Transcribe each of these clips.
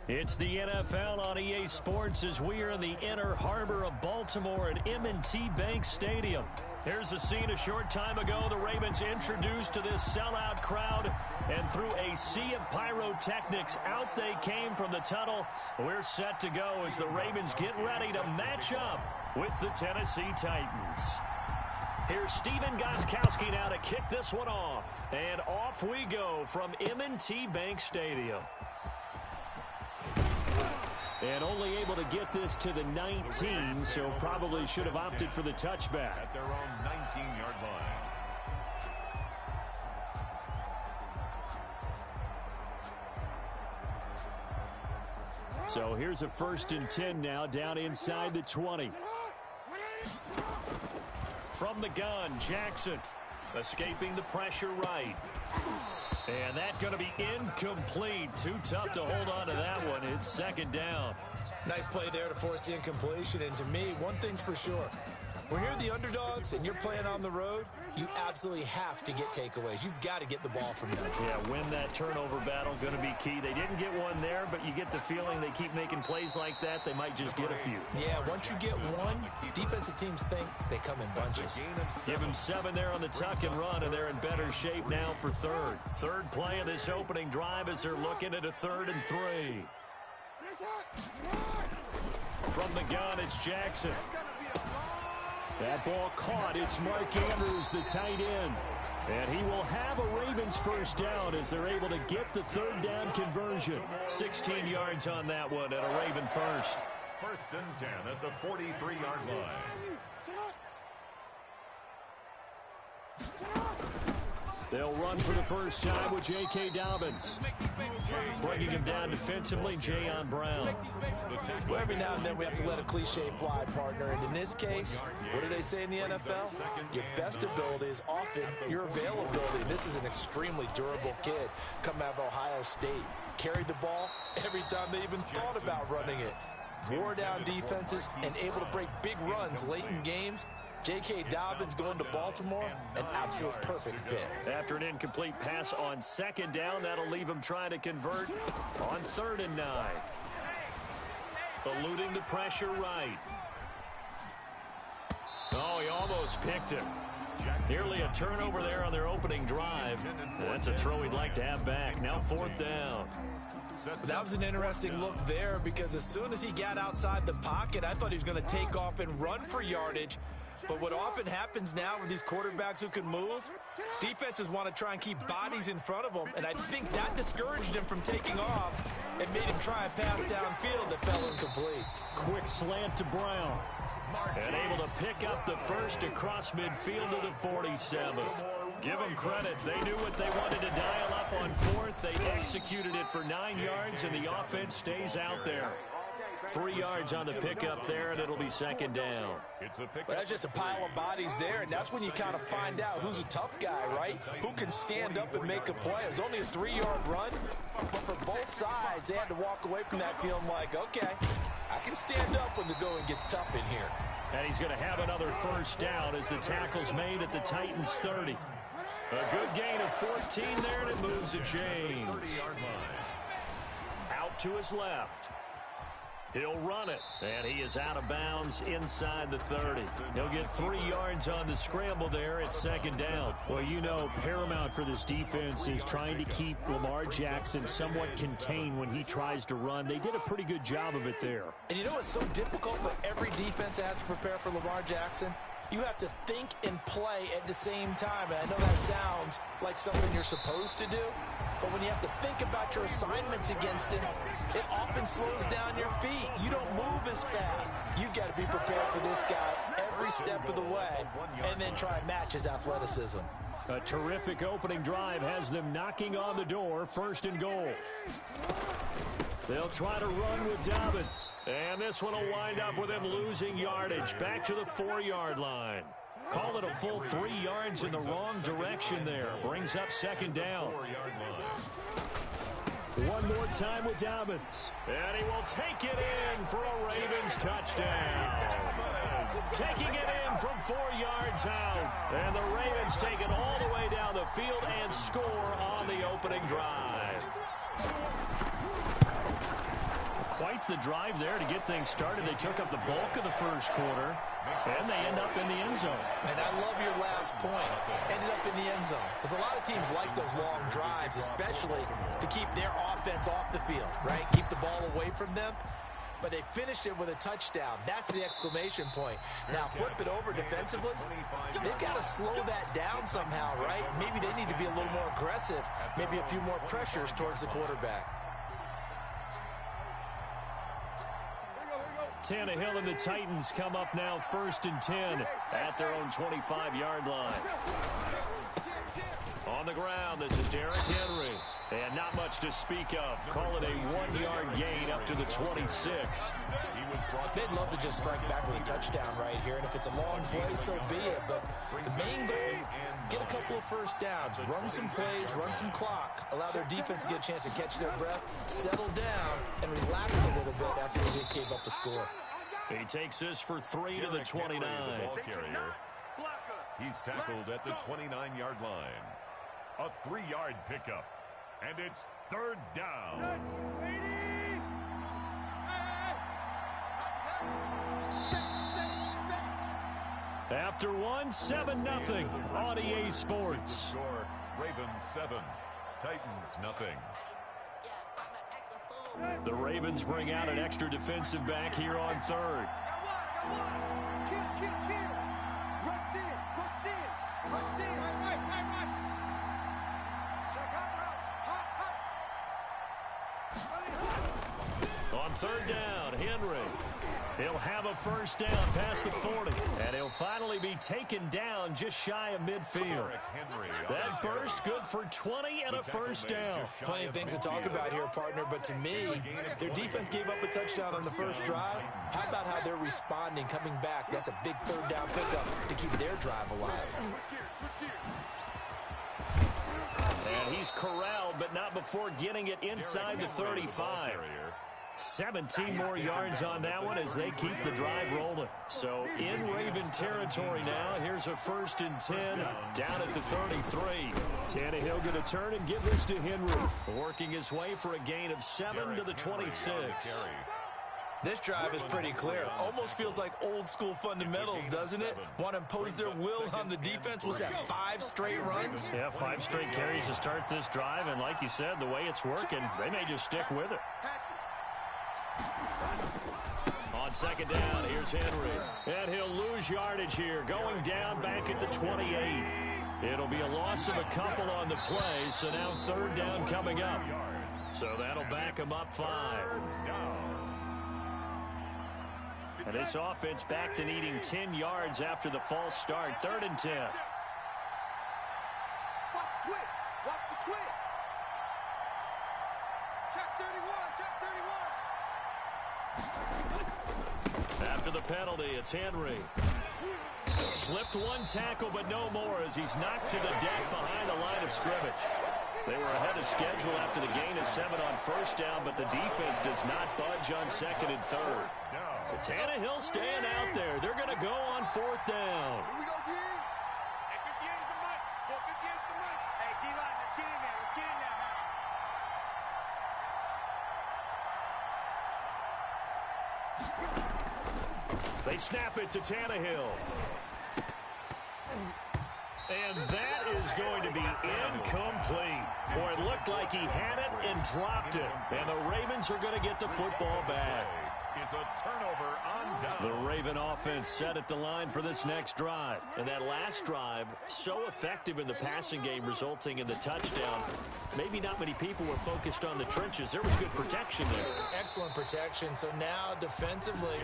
It's the NFL on EA Sports as we are in the inner harbor of Baltimore at M&T Bank Stadium. Here's a scene a short time ago. The Ravens introduced to this sellout crowd, and through a sea of pyrotechnics, out they came from the tunnel. We're set to go as the Ravens get ready to match up with the Tennessee Titans. Here's Steven Gostkowski now to kick this one off. And off we go from M&T Bank Stadium. And only able to get this to the 19, so probably should have opted for the touchback. At their own 19-yard line. So here's a 1st and 10 now, down inside the 20. From the gun, Jackson escaping the pressure right. And that's going to be incomplete. Too tough to hold on to that one. It's 2nd down. Nice play there to force the incompletion. And to me, one thing's for sure. When you're the underdogs and you're playing on the road, you absolutely have to get takeaways. You've got to get the ball from them. Yeah, win that turnover battle, going to be key. They didn't get one there, but you get the feeling they keep making plays like that, they might just get a few. Yeah, once you get one, defensive teams think they come in bunches. Give them 7 there on the tuck and run, and they're in better shape now for 3rd. 3rd play of this opening drive as they're looking at a 3rd and 3. From the gun, it's Jackson. That ball caught. It's Mark Andrews, the tight end. And he will have a Ravens 1st down as they're able to get the 3rd down conversion. 16 yards on that one and a Raven 1st. 1st and 10 at the 43-yard line. They'll run for the first time with J.K. Dobbins. Bringing him down defensively, Jayon Brown. Well, every now and then we have to let a cliche fly, partner. And in this case, what do they say in the NFL? Your best ability is often your availability. This is an extremely durable kid coming out of Ohio State. Carried the ball every time they even thought about running it. Wore down defenses and able to break big runs late in games. J.K. Dobbins going to Baltimore, an absolute perfect fit. After an incomplete pass on 2nd down, that'll leave him trying to convert on 3rd and 9. Eluding the pressure right. Oh, he almost picked him. Nearly a turnover there on their opening drive. That's a throw he'd like to have back. Now 4th down. That was an interesting look there because as soon as he got outside the pocket, I thought he was going to take off and run for yardage. But what often happens now with these quarterbacks who can move, defenses want to try and keep bodies in front of them, and I think that discouraged him from taking off and made him try a pass downfield that fell incomplete. Quick slant to Brown. And able to pick up the 1st across midfield to the 47. Give them credit. They knew what they wanted to dial up on 4th. They executed it for 9 yards, and the offense stays out there. 3 yards on the pickup there, and it'll be 2nd down. Well, that's just a pile of bodies there, and that's when you kind of find out who's a tough guy, right? Who can stand up and make a play. It was only a 3-yard run, but for both sides, they had to walk away from that feeling like, okay, I can stand up when the going gets tough in here. And he's going to have another 1st down as the tackle's made at the Titans' 30. A good gain of 14 there, and it moves to James. Out to his left. He'll run it, and he is out of bounds inside the 30. He'll get 3 yards on the scramble there at 2nd down. Well, you know, paramount for this defense is trying to keep Lamar Jackson somewhat contained when he tries to run. They did a pretty good job of it there. And you know what's so difficult for every defense that has to prepare for Lamar Jackson? You have to think and play at the same time. And I know that sounds like something you're supposed to do, but when you have to think about your assignments against him, it often slows down your feet. You don't move as fast. You've got to be prepared for this guy every step of the way and then try and match his athleticism. A terrific opening drive has them knocking on the door. 1st and goal. They'll try to run with Dobbins. And this one will wind up with him losing yardage back to the 4-yard line. Call it a full 3 yards in the wrong direction there. Brings up 2nd down. One more time with Dobbins. And he will take it in for a Ravens touchdown. Taking it in from 4 yards out. And the Ravens take it all the way down the field and score on the opening drive. quite the drive there to get things started. They took up the bulk of the first quarter, and they end up in the end zone. And I love your last point. Ended up in the end zone. Because a lot of teams like those long drives, especially to keep their offense off the field, right? Keep the ball away from them. But they finished it with a touchdown. That's the exclamation point. Now, flip it over defensively. They've got to slow that down somehow, right? Maybe they need to be a little more aggressive. Maybe a few more pressures towards the quarterback. Tannehill and the Titans come up now 1st and 10 at their own 25-yard line. On the ground, this is Derrick Henry. And not much to speak of. Call it a 1-yard gain up to the 26. They'd love to just strike back with a touchdown right here. And if it's a long play, so be it. But the main goal, get a couple of first downs. Run some plays, run some clock. Allow their defense to get a chance to catch their breath, settle down, and relax a little bit after they just gave up a score. He takes this for 3 to the 29. He's tackled at the 29-yard line. A 3-yard pickup. And it's 3rd down. After 1, 7-0 on EA Sports. Score, Ravens 7, Titans nothing. The Ravens bring out an extra defensive back here on 3rd. On 3rd down, Henry. He'll have a first down past the 40. And he'll finally be taken down just shy of midfield. That burst good for 20 and a first down. Plenty of things to talk about here, partner, but to me, their defense gave up a touchdown on the first drive. How about how they're responding, coming back? That's a big 3rd down pickup to keep their drive alive. And he's corralled, but not before getting it inside the 35. 17 more yards on that one as they keep the drive rolling. So in Raven territory now. Here's a 1st and 10 down at the 33. Tannehill going to turn and give this to Henry. Working his way for a gain of 7 to the 26. This drive is pretty clear. Almost feels like old school fundamentals, doesn't it? Want to impose their will on the defense. Was that 5 straight runs? Yeah, 5 straight carries to start this drive. And like you said, the way it's working, they may just stick with it. On 2nd down, here's Henry. And he'll lose yardage here, going down back at the 28. It'll be a loss of a couple on the play, so now 3rd down coming up. So that'll back him up 5. And this offense back to needing 10 yards after the false start. 3rd and 10. Watch the twitch. Watch the twitch. Check 31. Check 31. After the penalty, it's Henry. Slipped one tackle, but no more as he's knocked to the deck behind the line of scrimmage. They were ahead of schedule after the gain of 7 on 1st down, but the defense does not budge on 2nd and 3rd. Tannehill staying out there. They're going to go on 4th down. Here we go, D. Hey, 58 is the mic. 458 is the mic. Hey, D-line, let's get in there. Let's get in there. They snap it to Tannehill. And that is going to be incomplete. Boy, it looked like he had it and dropped it. And the Ravens are going to get the football back. Is a turnover on down. The Raven offense set at the line for this next drive. And that last drive, so effective in the passing game, resulting in the touchdown. Maybe not many people were focused on the trenches. There was good protection there. Excellent protection. So now, defensively,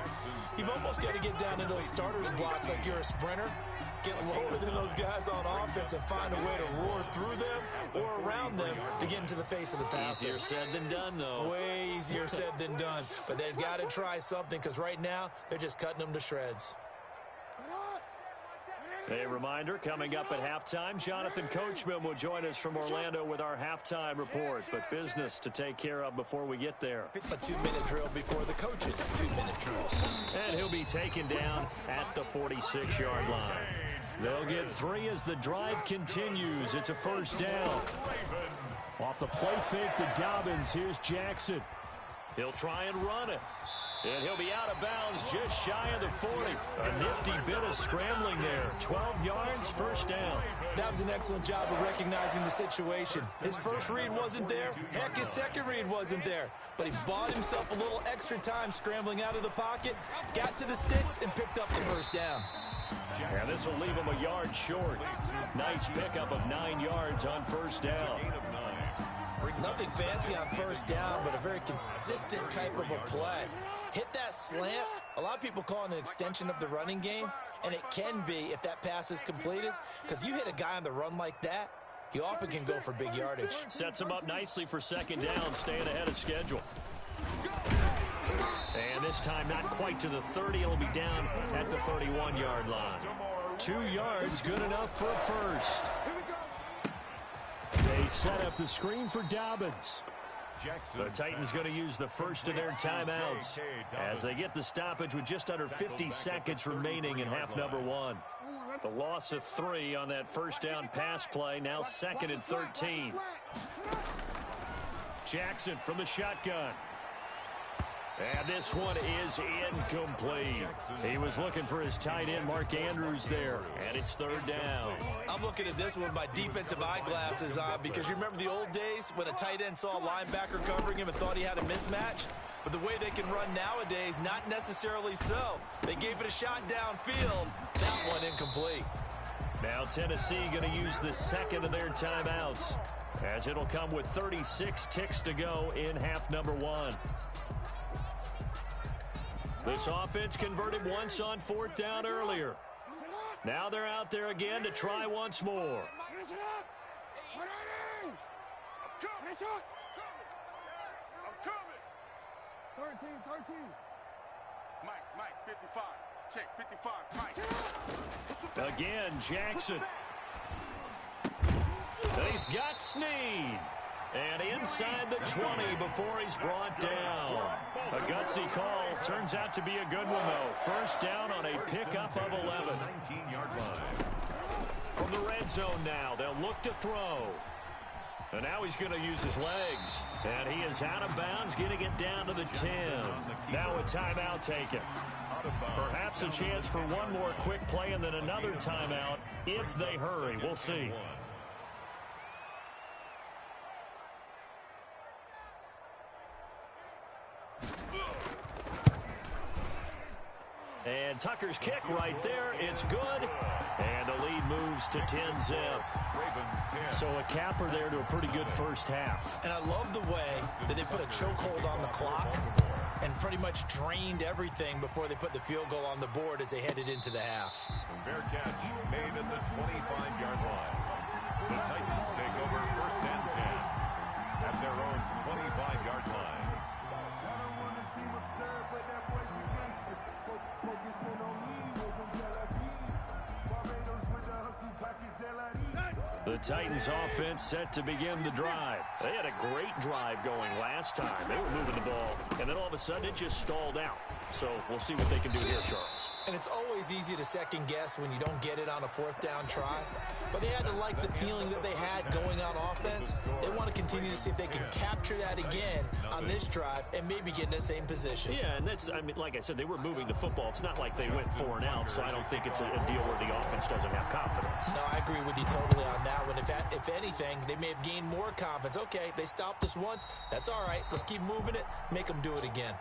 you've almost got to get down into those starters blocks like you're a sprinter. Get lower than those guys on offense and find a way to roar through them or around them to get into the face of the passer. Easier said than done, though. Way easier said than done. But they've got to try something because right now they're just cutting them to shreds. A reminder, coming up at halftime, Jonathan Coachman will join us from Orlando with our halftime report. But business to take care of before we get there. A 2-minute drill before the coach's 2-minute drill. And he'll be taken down at the 46-yard line. They'll get 3 as the drive continues. It's a 1st down. Off the play fake to Dobbins. Here's Jackson. He'll try and run it. And he'll be out of bounds just shy of the 40. A nifty bit of scrambling there. 12 yards, first down. That was an excellent job of recognizing the situation. His first read wasn't there. Heck, his second read wasn't there. But he bought himself a little extra time scrambling out of the pocket, got to the sticks, and picked up the first down. Yeah, this will leave him a yard short. Nice pickup of 9 yards on first down. Nothing fancy on first down, but a very consistent type of a play. Hit that slant. A lot of people call it an extension of the running game, and it can be if that pass is completed, because you hit a guy on the run like that, he often can go for big yardage. Sets him up nicely for second down, staying ahead of schedule. And this time not quite to the 30. It'll be down at the 31-yard line. 2 yards, good enough for a first. They set up the screen for Dobbins. The Titans going to use the first of their timeouts as they get the stoppage with just under 50 seconds remaining in half number 1. The loss of 3 on that first down pass play, now 2nd and 13. Jackson from the shotgun. And this one is incomplete. He was looking for his tight end, Mark Andrews, there. And it's third down. I'm looking at this one with my defensive eyeglasses on because you remember the old days when a tight end saw a linebacker covering him and thought he had a mismatch? But the way they can run nowadays, not necessarily so. They gave it a shot downfield. That one incomplete. Now Tennessee going to use the second of their timeouts as it'll come with 36 ticks to go in half number 1. This offense converted once on fourth down earlier. Now they're out there again to try once more. 13. Mike, 55. Check, 55, Mike. Again, Jackson. He's got Snead. And inside the 20 before he's brought down. A gutsy call. Turns out to be a good one, though. First down on a pickup of 11. 19-yard line. From the red zone now, they'll look to throw. And now he's going to use his legs. And he is out of bounds, getting it down to the 10. Now a timeout taken. Perhaps a chance for one more quick play and then another timeout if they hurry. We'll see. And Tucker's kick right there. It's good. And the lead moves to 10-zip. So a capper there to a pretty good first half. And I love the way that they put a chokehold on the clock and pretty much drained everything before they put the field goal on the board as they headed into the half. Fair catch made at the 25-yard line. The Titans take over first and 10 at their own 25-yard line. The Titans offense set to begin the drive. They had a great drive going last time. They were moving the ball, and then all of a sudden it just stalled out. So we'll see what they can do here, Charles. And it's always easy to second guess when you don't get it on a fourth down try. But they had to like the feeling that they had going on offense. They want to continue to see if they can capture that again on this drive and maybe get in the same position. Yeah, and that's, I mean, like I said, they were moving the football. It's not like they went 4 and out, so I don't think it's a deal where the offense doesn't have confidence. No, I agree with you totally on that one. If anything, they may have gained more confidence. Okay, they stopped us once. That's all right. Let's keep moving it. Make them do it again.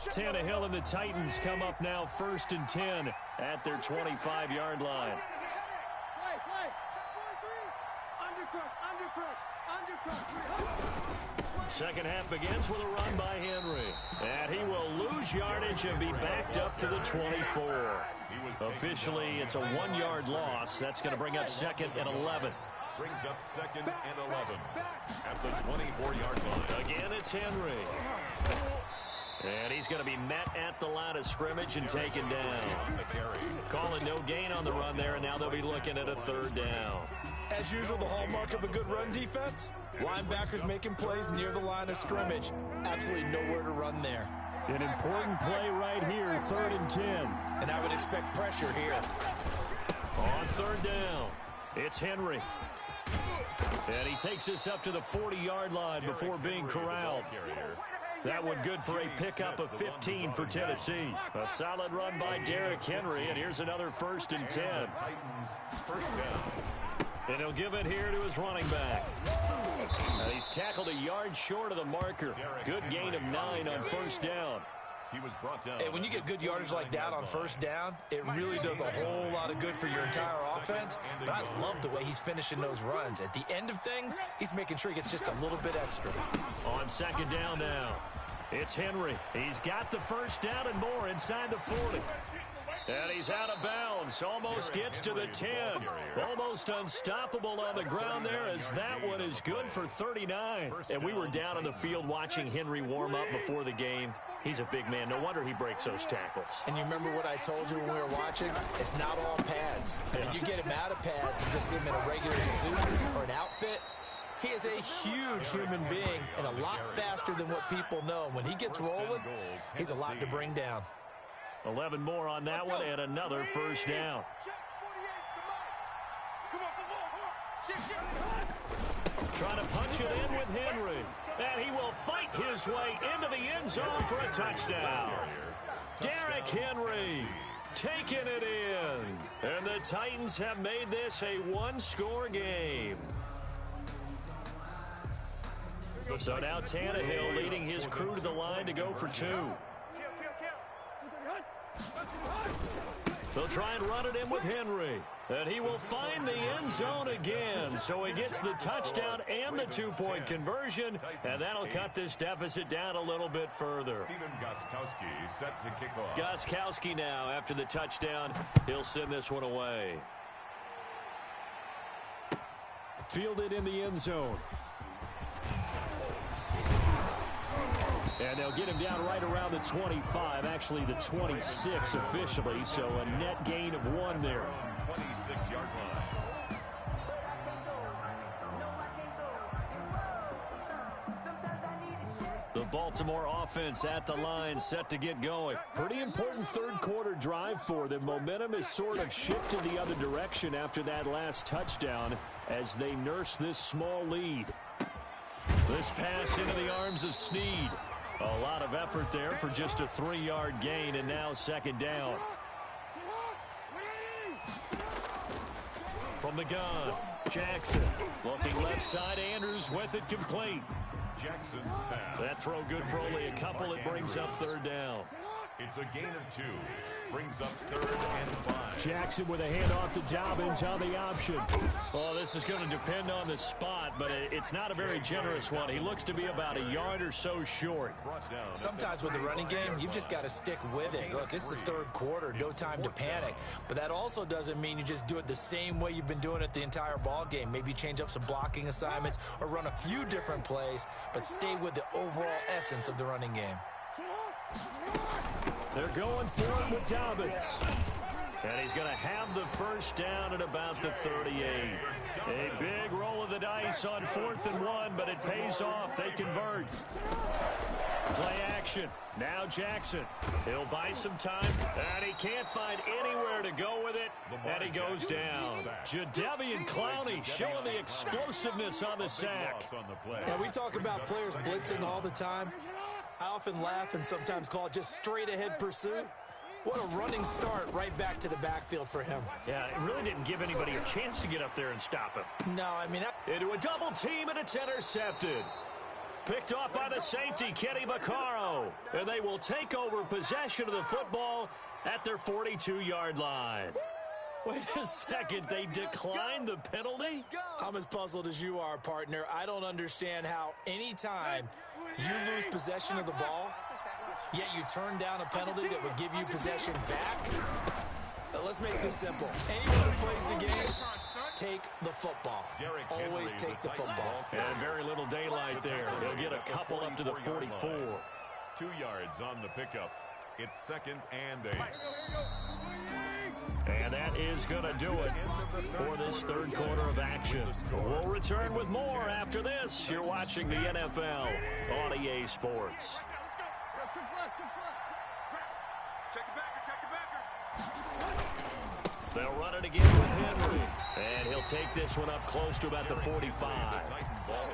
Tannehill and the Titans come up now first and 10 at their 25-yard line. Second half begins with a run by Henry. And he will lose yardage and be backed up to the 24. Officially, it's a 1-yard loss. That's going to bring up second and 11. Brings up second and 11 at the 24-yard line. Again, it's Henry. And he's going to be met at the line of scrimmage and taken down. Calling no gain on the run there, and now they'll be looking at a third down. As usual, the hallmark of a good run defense, linebackers making plays near the line of scrimmage. Absolutely nowhere to run there. An important play right here, third and 10. And I would expect pressure here. On third down. It's Henry. And he takes this up to the 40-yard line before being corralled. That one good for a pickup of 15 for Tennessee. A solid run by Derrick Henry, and here's another 1st and 10. And he'll give it here to his running back. And he's tackled a yard short of the marker. Good gain of 9 on 1st down. He was brought down. And when you get good yardage like that on 1st down, it really does a whole lot of good for your entire offense. But I love the way he's finishing those runs. At the end of things, he's making sure he gets just a little bit extra. On 2nd down now, it's Henry. He's got the 1st down and more inside the 40. And he's out of bounds. Almost gets to the 10. Almost unstoppable on the ground there, as that one is good for 39. And we were down on the field watching Henry warm up before the game. He's a big man. No wonder he breaks those tackles. And you remember what I told you when we were watching? It's not all pads. I mean, you get him out of pads and just see him in a regular suit or an outfit. He is a huge human being and a lot faster than what people know. When he gets rolling, he's a lot to bring down. 11 more on that one and another 1st down. Trying to punch it in with Henry. And he will fight his way into the end zone for a touchdown. Derrick Henry taking it in. And the Titans have made this a one-score game. So now Tannehill leading his crew to the line to go for 2. They'll try and run it in with Henry. And he will find the end zone again. So he gets the touchdown and the 2-point conversion. And that'll cut this deficit down a little bit further. Stephen Gostkowski set to kick off. Gostkowski now, after the touchdown, he'll send this one away. Fielded in the end zone. And they'll get him down right around the 25, actually the 26 officially, so a net gain of 1 there. 26-yard line. The Baltimore offense at the line, set to get going. Pretty important 3rd quarter drive for them. Momentum has sort of shifted the other direction after that last touchdown as they nurse this small lead. This pass into the arms of Snead. A lot of effort there for just a 3-yard gain, and now 2nd down. From the gun, Jackson. Looking left side, Andrews with it complete. Jackson's pass. That throw good for only a couple. It brings up 3rd down. It's a gain of 2. Brings up 3rd and 5. Jackson with a handoff to Dobbins on the option. Well, this is going to depend on the spot, but it's not a very generous one. He looks to be about a yard or so short. Sometimes with the running game, you've just got to stick with it. Look, it's the 3rd quarter, no time to panic. But that also doesn't mean you just do it the same way you've been doing it the entire ball game. Maybe change up some blocking assignments or run a few different plays, but stay with the overall essence of the running game. They're going for it with Dobbins. And he's going to have the 1st down at about the 38. A big roll of the dice on 4th and 1, but it pays off. They convert. Play action. Now Jackson. He'll buy some time, and he can't find anywhere to go with it, and he goes down. Jadeveon Clowney showing the explosiveness on the sack. And we talk about players blitzing all the time. I often laugh and sometimes call it just straight-ahead pursuit. What a running start right back to the backfield for him. Yeah, it really didn't give anybody a chance to get up there and stop him. No, I mean... Into a double team, and it's intercepted. Picked off by the safety, Kenny Vaccaro. And they will take over possession of the football at their 42-yard line. Wait a second, they declined the penalty? I'm as puzzled as you are, partner. I don't understand how any time you lose possession of the ball, yet you turn down a penalty that would give you possession back. Let's make this simple. Anyone who plays the game, take the football. Always take the football. And very little daylight there. He'll get a couple up to the 44. 2 yards on the pickup. It's 2nd and 8. And that is going to do it for this 3rd quarter of action. We'll return with more after this. You're watching the NFL on EA Sports. Check the backer, check the backer. They'll run it again with Henry. And he'll take this one up close to about the 45.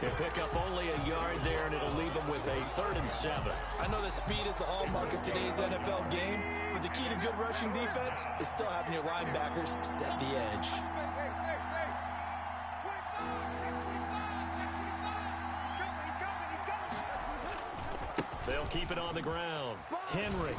He'll pick up only a yard there, and it'll leave him with a 3rd and 7. I know that speed is the hallmark of today's NFL game, but the key to good rushing defense is still having your linebackers set the edge. They'll keep it on the ground. Henry.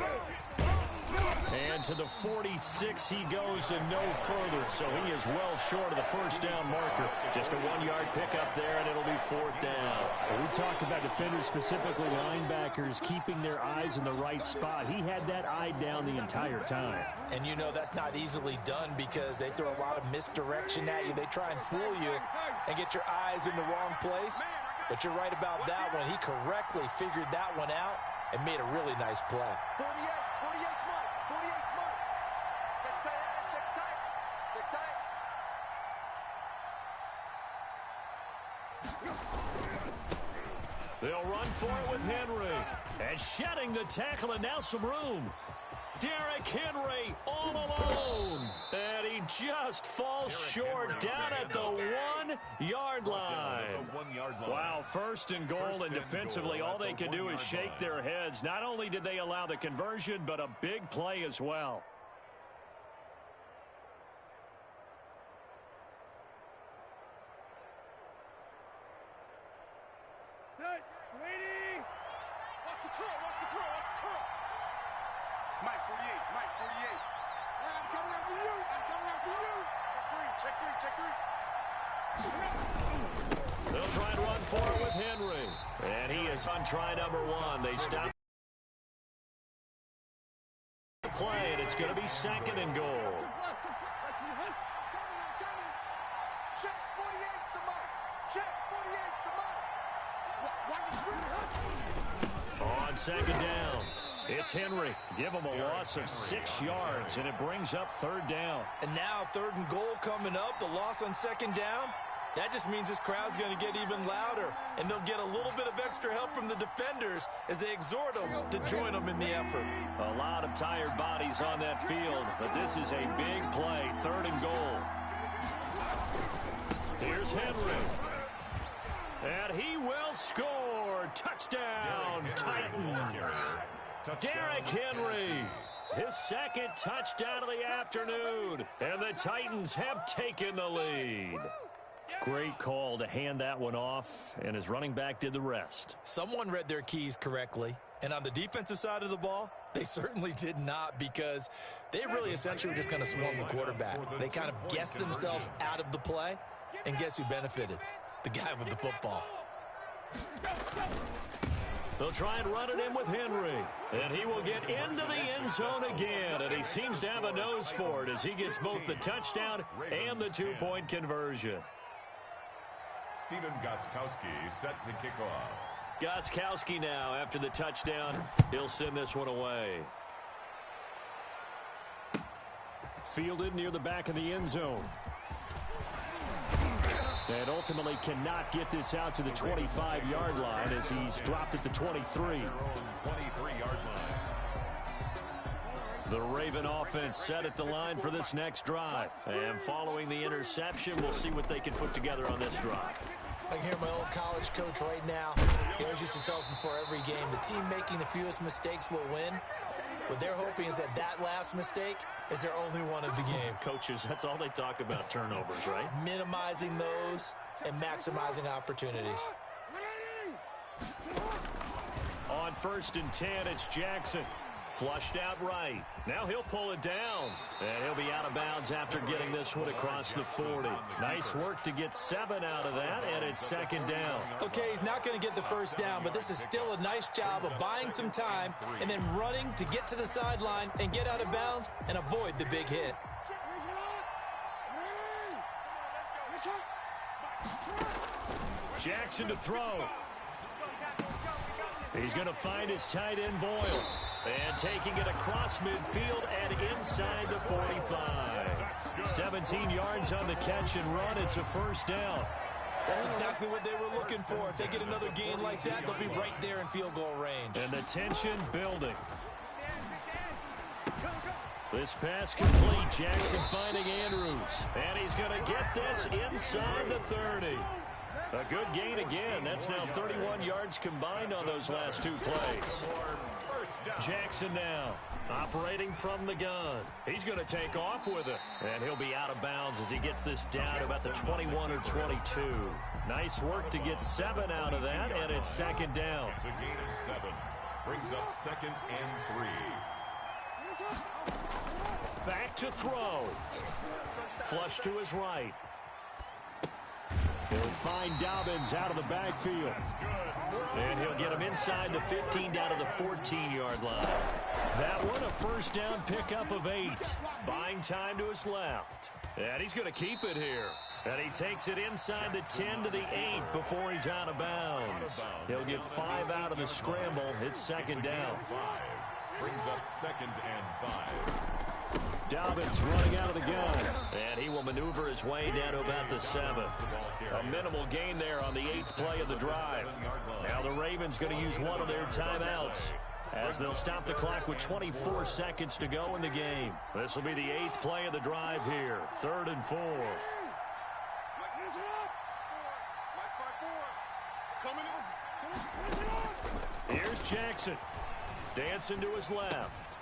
And to the 46 he goes and no further, so he is well short of the first down marker. Just a 1-yard pickup there, and it'll be 4th down. Well, we talk about defenders, specifically linebackers, keeping their eyes in the right spot. He had that eye down the entire time. And you know that's not easily done because they throw a lot of misdirection at you. They try and fool you and get your eyes in the wrong place. But you're right about that one. He correctly figured that one out and made a really nice play. 48 mark, 48 mark. Check tight, check tight, check tight. They'll run for it with Henry. And shedding the tackle, and now some room. Derrick Henry all alone. And he just falls short down at the 1-yard line. Wow, 1st and goal, and defensively all they can do is shake their heads. Not only did they allow the conversion, but a big play as well. Waiting. Watch the curl, watch the curl, watch the curl. Mike 48, Mike 48. I'm coming after you, I'm coming after you. Check three. They'll try and run for it with Henry. And he is on try number 1. They stop the play, and it's going to be 2nd and goal. I'm coming. Check 48's the Mike. Check 48's the Mike. On 2nd down, it's Henry. Give him a loss of 6 yards, and it brings up 3rd down. And now 3rd and goal coming up, the loss on 2nd down. That just means this crowd's going to get even louder, and they'll get a little bit of extra help from the defenders as they exhort them to join them in the effort. A lot of tired bodies on that field, but this is a big play, 3rd and goal. Here's Henry. And he will score. Touchdown, Titans. Derrick Henry, his 2nd touchdown of the afternoon, and the Titans have taken the lead. Great call to hand that one off, and his running back did the rest. Someone read their keys correctly, and on the defensive side of the ball, they certainly did not, because they really essentially were just going to swarm the quarterback. They kind of guessed themselves out of the play, and guess who benefited? The guy with the football. They'll try and run it in with Henry, and he will get into the end zone again, and he seems to have a nose for it as he gets both the touchdown and the 2-point conversion. Steven Gostkowski set to kick off. Gostkowski now, after the touchdown, he'll send this one away. Fielded near the back of the end zone. And ultimately cannot get this out to the 25-yard line as he's dropped at the 23. The Raven offense set at the line for this next drive. And following the interception, we'll see what they can put together on this drive. I can hear my old college coach right now. He always used to tell us before every game, the team making the fewest mistakes will win. What they're hoping is that last mistake is their only one of the game. Coaches, that's all they talk about, turnovers, right? Minimizing those and maximizing opportunities. On 1st and 10, it's Jackson. Flushed out right. Now he'll pull it down. And he'll be out of bounds after getting this one across the 40. Nice work to get 7 out of that, and it's 2nd down. Okay, he's not going to get the first down, but this is still a nice job of buying some time and then running to get to the sideline and get out of bounds and avoid the big hit. Jackson to throw. He's going to find his tight end Boyle. And taking it across midfield and inside the 45. 17 yards on the catch and run. It's a first down. That's exactly what they were looking for. If they get another gain like that, they'll be right there in field goal range. And the tension building. This pass complete. Jackson finding Andrews. And he's going to get this inside the 30. A good gain again. That's now 31 yards combined on those last two plays. Jackson now operating from the gun. He's going to take off with it. And he'll be out of bounds as he gets this down to about the 21 or 22. Nice work to get 7 out of that, and it's second down. It's a gain of 7. Brings up 2nd and 3. Back to throw. Flush to his right. He'll find Dobbins out of the backfield. And he'll get him inside the 15 down to the 14-yard line. That one a first down pickup of 8. Buying time to his left. And he's going to keep it here. And he takes it inside the 10 to the 8 before he's out of bounds. He'll get 5 out of the scramble. It's second down. Brings up 2nd and 5. Dobbins running out of the gun. And he will maneuver his way down to about the 7th. A minimal gain there on the 8th play of the drive. Now the Ravens going to use one of their timeouts as they'll stop the clock with 24 seconds to go in the game. This will be the 8th play of the drive here. 3rd and 4. Here's Jackson. Dancing to his left.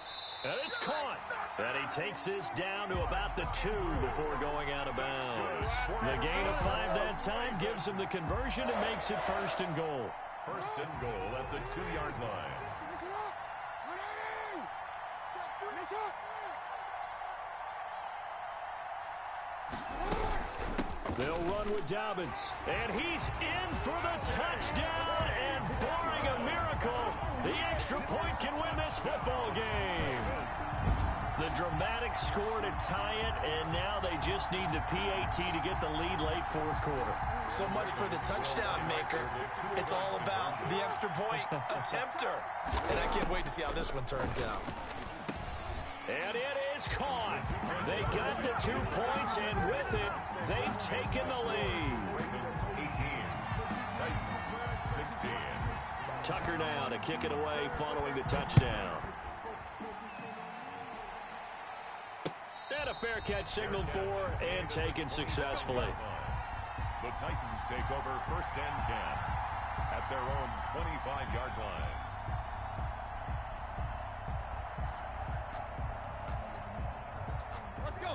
And it's caught. And he takes this down to about the 2 before going out of bounds. The gain of 5 that time gives him the conversion and makes it 1st and goal. 1st and goal at the 2-yard line. They'll run with Dobbins. And he's in for the touchdown. And barring a miracle, the extra point can win this football game. The dramatic score to tie it, and now they just need the PAT to get the lead late 4th quarter. So much for the touchdown maker. It's all about the extra point attempter. And I can't wait to see how this one turns out. And it is caught. They got the 2 points, and with it, they've taken the lead. Ravens 18, Titans 16. Tucker now to kick it away following the touchdown. And a fair catch signaled for and taken successfully. The Titans take over 1st and 10 at their own 25-yard line.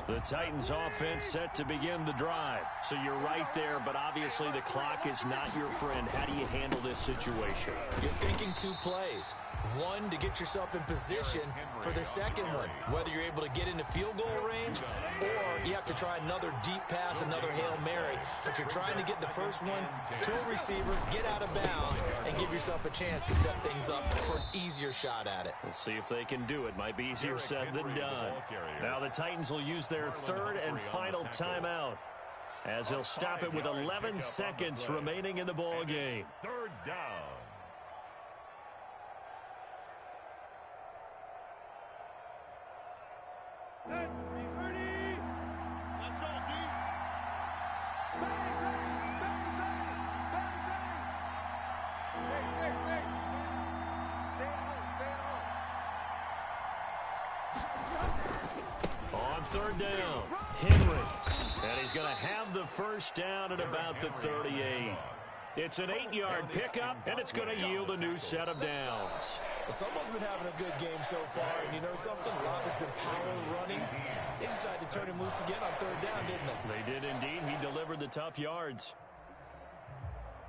The Titans offense set to begin the drive. So you're right there, but obviously the clock is not your friend. How do you handle this situation? You're thinking 2 plays. One, to get yourself in position for the second one, whether you're able to get into field goal range or you have to try another deep pass, another Hail Mary. But you're trying to get the first one to a receiver, get out of bounds, and give yourself a chance to set things up for an easier shot at it. We'll see if they can do it. Might be easier said than done. Now the Titans will use their 3rd and final timeout as they'll stop it with 11 seconds remaining in the ball game. 3rd down. On 3rd down, Henry. And he's going to have the first down at about the 38. It's an 8-yard pickup, and it's going to yield a new set of downs. Well, someone's been having a good game so far, and you know something? Locke has been power running. They decided to turn him loose again on 3rd down, didn't they? They did indeed. He delivered the tough yards.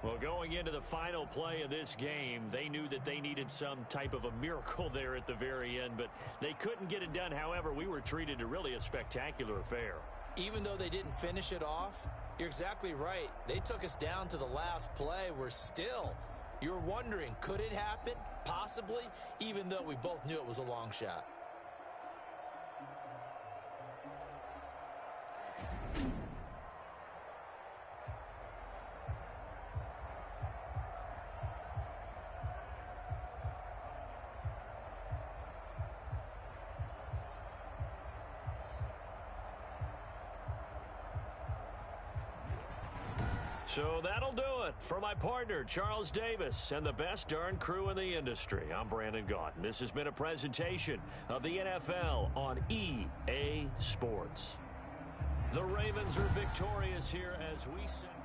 Well, going into the final play of this game, they knew that they needed some type of a miracle there at the very end, but they couldn't get it done. However, we were treated to really a spectacular affair. Even though they didn't finish it off, you're exactly right. They took us down to the last play. You're wondering, could it happen? Possibly, even though we both knew it was a long shot. So that'll do it for my partner, Charles Davis, and the best darn crew in the industry. I'm Brandon Gaudin. This has been a presentation of the NFL on EA Sports. The Ravens are victorious here as we send